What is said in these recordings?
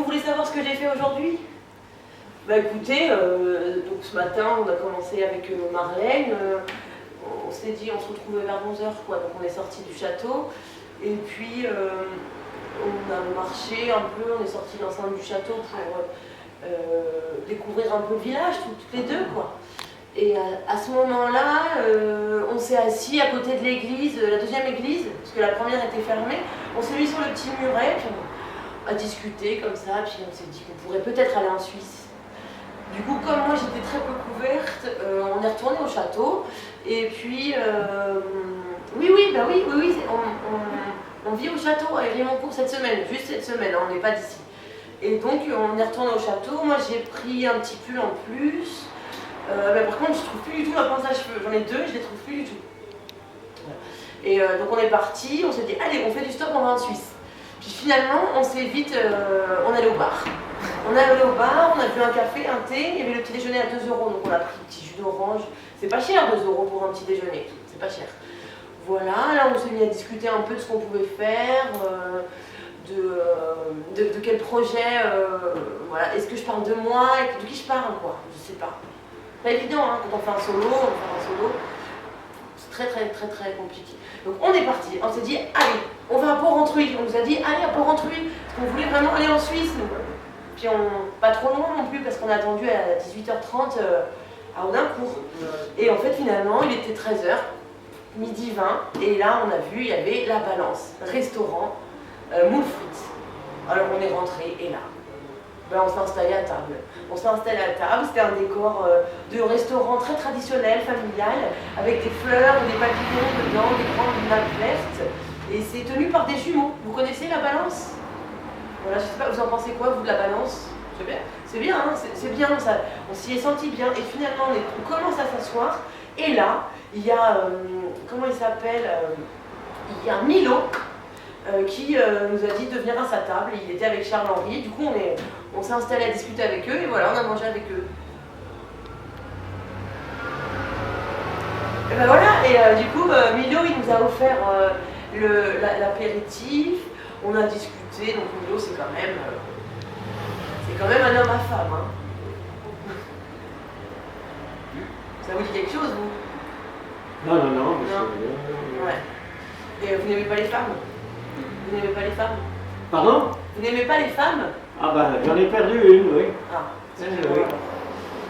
voulez savoir ce que j'ai fait aujourd'hui? Bah écoutez, donc ce matin, on a commencé avec Marlène. On s'est dit, on se retrouvait vers 11h, quoi. Donc on est sorti du château. Et puis, on a marché un peu, on est sorti de l'enceinte du château pour découvrir un peu le village, toutes les deux, quoi. Et à ce moment-là, on s'est assis à côté de l'église, la deuxième église, parce que la première était fermée. On s'est mis sur le petit muret, puis on a discuté comme ça, puis on s'est dit qu'on pourrait peut-être aller en Suisse. Du coup, comme moi j'étais très peu couverte, on est retourné au château. Et puis, oui, on vit au château à Hérimoncourt cette semaine, juste cette semaine, hein, on n'est pas d'ici. Et donc, on est retourné au château. Moi, j'ai pris un petit pull en plus. Mais par contre, je ne trouve plus du tout ma pince à cheveux. J'en ai deux, je ne les trouve plus du tout. Voilà. Et donc, on est parti, on s'est dit, allez, on fait du stop, on va en Suisse. Puis finalement, on s'est vite, on est allé au bar. On est allé au bar, on a bu un café, un thé, il y avait le petit déjeuner à 2 €, donc on a pris un petit jus d'orange. C'est pas cher 2 € pour un petit déjeuner, c'est pas cher. Voilà, là on s'est mis à discuter un peu de ce qu'on pouvait faire, de quel projet, voilà, est-ce que je parle de moi, de qui je parle, quoi, je sais pas. Pas évident, hein, quand on fait un solo, c'est très compliqué. Donc on est parti, on s'est dit, allez, on va à Port-Rentruy. On nous a dit, allez à Port-Rentruy, parce qu'on voulait vraiment aller en Suisse, nous. Puis pas trop loin non plus, parce qu'on a attendu à 18h30 à Audincourt. Et en fait, finalement, il était 13h, midi 20, et là, on a vu, il y avait La Balance, restaurant, moules frites. Alors on est rentré, et là, ben, on s'est installé à table. On s'est installé à table, c'était un décor de restaurant très traditionnel, familial, avec des fleurs, des papillons dedans, des grandes nappes vertes. Et c'est tenu par des jumeaux. Vous connaissez La Balance? Voilà, je sais pas, vous en pensez quoi, vous, de La Balance? C'est bien, hein, c'est bien, ça, on s'y est senti bien. Et finalement, on commence à s'asseoir. Et là, il y a, comment il s'appelle, il y a Milo qui nous a dit de venir à sa table. Il était avec Charles-Henri. Du coup, on s'est installé à discuter avec eux. Et voilà, on a mangé avec eux. Et ben voilà, et du coup, Milo, il nous a offert l'apéritif. On a discuté, donc Milo, c'est quand même un homme à femme. Hein. Ça vous dit quelque chose, vous? Non. Ouais. Et vous n'aimez pas les femmes? Vous n'aimez pas les femmes? Pardon? Vous n'aimez pas les femmes? Ah bah j'en ai perdu une, oui. Ah, c'est oui.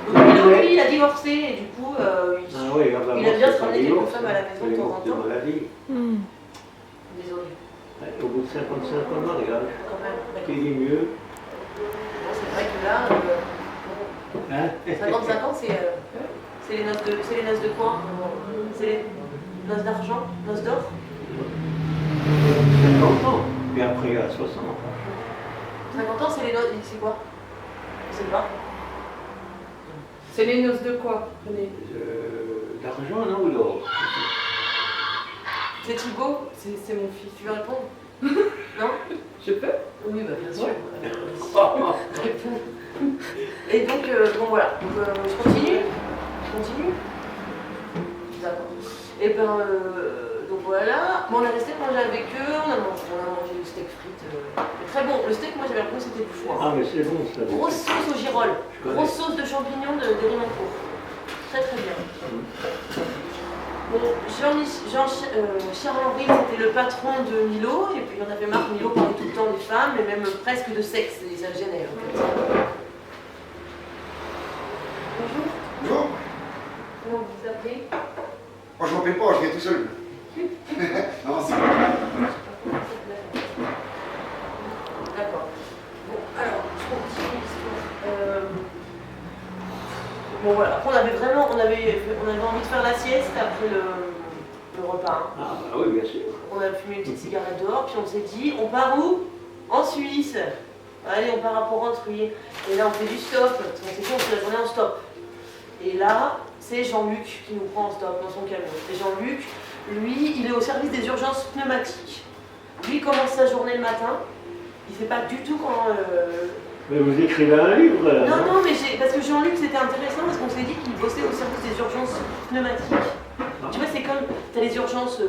Donc Milo, lui, il a divorcé et du coup, il a bien se ramener quelques femmes à la maison de temps en temps. Désolé. Au bout de 55 ans de mariage, Quand même. qui dit mieux? Bon, c'est vrai que là, 55 ans, c'est les noces de quoi? C'est les noces d'argent? Noces d'or? 50 ans, puis après à 60. 50 ans, c'est les noces, c'est quoi? Je sais pas. C'est les noces de quoi? D'argent, non, ou d'or? C'est Thibaut? C'est mon fils. Tu veux répondre? Non? Je peux? Oui, bah bien sûr. Et donc, bon voilà, donc, je continue. D'accord. Et ben, donc voilà, bon, on est resté manger avec eux, on a mangé du steak frites. Très bon, le steak, moi j'avais l'impression que c'était du foie. Ah mais c'est bon ça. Grosse sauce au girolles, grosse sauce de champignons d'Hérimoncourt. Très bien. Bon, Charles-Henri, c'était le patron de Milo, et puis on avait marre, Milo parlait tout le temps des femmes, et même presque de sexe, et ça le gênait en fait. Bonjour. Bonjour. Comment vous vous appelez? Moi je m'appelle pas, je viens tout seul. Non, c'est D'accord. Bon, alors, je continue l'histoire. Bon voilà, après on avait envie de faire la sieste après le repas. Hein. Ah bah oui, bien sûr. On a fumé une petite cigarette dehors, puis on s'est dit, on part où? En Suisse. Allez, on part à Port-Rentruy. Et là, on fait du stop. On s'est dit, on fait la journée en stop. Et là, c'est Jean-Luc qui nous prend en stop dans son camion. Et Jean-Luc, lui, il est au service des urgences pneumatiques. Lui, il commence sa journée le matin. Il ne sait pas du tout quand... Mais vous écrivez un livre là? Non, mais parce que Jean-Luc, c'était intéressant parce qu'on s'est dit qu'il bossait au service des urgences pneumatiques. Tu vois, c'est comme, tu as les urgences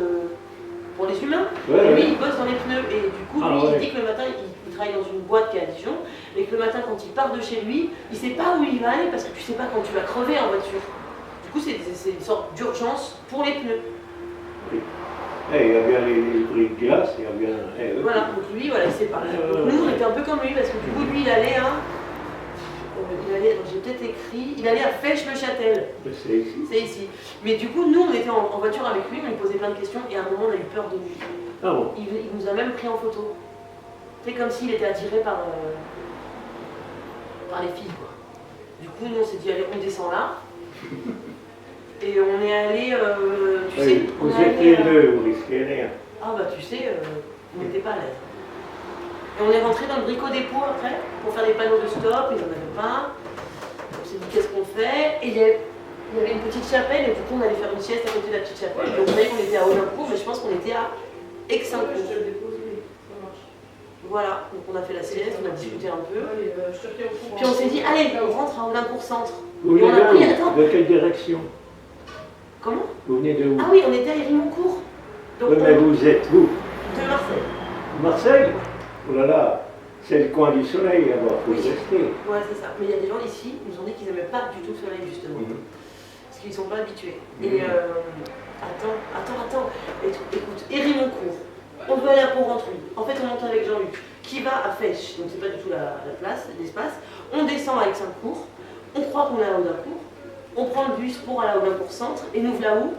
pour les humains, et lui, il bosse dans les pneus. Et du coup, lui, il dit que le matin, il travaille dans une boîte qui est à Dijon, et que le matin, quand il part de chez lui, il ne sait pas où il va aller parce que tu ne sais pas quand tu vas crever en voiture. Du coup, c'est une sorte d'urgence pour les pneus. Oui. Eh, il y a bien les bris de glace, il y a bien. Voilà, donc lui, voilà, il sait pas. Donc nous, on était un peu comme lui, parce que du coup, lui, il allait à. J'ai peut-être écrit, il allait à Fèche-le-Châtel. C'est ici. C'est ici. Mais du coup, nous, on était en voiture avec lui, on lui posait plein de questions, et à un moment, on a eu peur de lui. Ah bon? Il nous a même pris en photo. C'est comme s'il était attiré par les filles, quoi. Du coup, nous, on s'est dit, allez, on descend là. Et on est allé, tu sais, on vous est êtes allé, les deux, vous risquez rien. ah bah tu sais, on n'était pas à l'aise. Et on est rentré dans le bricot-dépôt après, pour faire des panneaux de stop, ils n'en avaient pas. On s'est dit, qu'est-ce qu'on fait? Et il y avait une petite chapelle, et du coup, on allait faire une sieste à côté de la petite chapelle. Donc, vous voyez qu'on était à Audincourt, mais je pense qu'on était à Aix-en-Cours. Voilà, donc on a fait la sieste, on a discuté un peu. Puis on s'est dit, allez, on rentre à Audincourt Centre. Vous Et on venez a pris, de où? attends, De quelle direction? comment? Vous venez de où? Ah oui, on était à Hérimoncourt. Donc, Oui, mais vous êtes où? de Marseille. Marseille? Oh là là, c'est le coin du soleil, alors faut y Oui. rester. Ouais, c'est ça. Mais il y a des gens ici qui nous ont dit qu'ils n'aimaient pas du tout le soleil, justement. Parce qu'ils ne sont pas habitués. Et attends. Écoute, Hérimoncourt. On veut aller à Pont-Rentruy. En fait, on monte avec Jean-Luc, qui va à Fèche, donc c'est pas du tout la place, l'espace. On descend à Aix-en-Cours. On croit qu'on est à Audincourt. On prend le bus pour aller à Audincourt Centre. Et nous voilà où?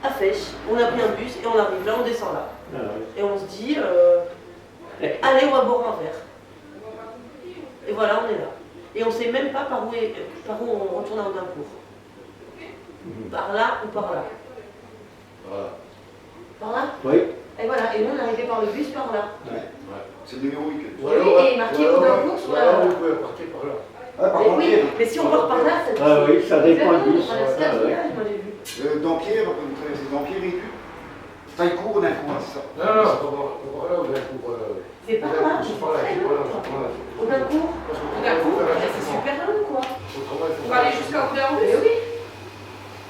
À Fèche. On a pris un bus et on arrive là, on descend là. Ah, ouais. Et on se dit, allez, on va boire un verre. Et voilà, on est là. Et on ne sait même pas par où on retourne à Audincourt. Par là ou par là. Voilà. Par là? Oui. Et voilà, et nous on est arrivé par le bus par là. Ouais. C'est le numéro 8. Oui, et marqué Audincourt sur la. Vous pouvez partir par là. Ah, par Mais Dampierre. oui, mais si on part par là, ça Ah oui, ça dépend du bus. On traverse quatre Ah ouais. villages, moi j'ai vu. Dampierre, vous traversez Dampierre et du. Taillecourt, Audincourt, c'est ça. Non, non, c'est pas par là, vous allez pour. C'est par là, C'est c'est par là, très c'est loin. par là, c'est par là. Audincourt? Parce que Audincourt, C'est super loin quoi. On va aller jusqu'à Audincourt. Mais oui.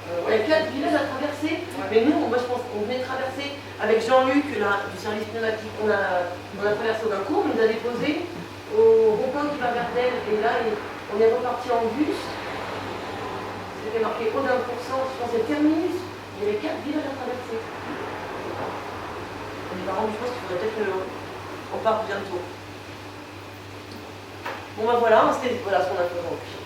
Il y a 4 villages à traverser. Mais nous, moi je pense qu'on venait de traverser avec Jean-Luc là, du service pneumatique. On a traversé Audincourt, on nous a déposé au rond-point qui va vers Delle. Et là, on est reparti en bus. C'était marqué Audincourt Centre, je pense que c'est terminus. Il y avait 4 villages à traverser. Les parents, je pense qu'il faudrait peut-être qu'on parte bientôt. Bon bah voilà, c'était voilà ce qu'on a fait aujourd'hui.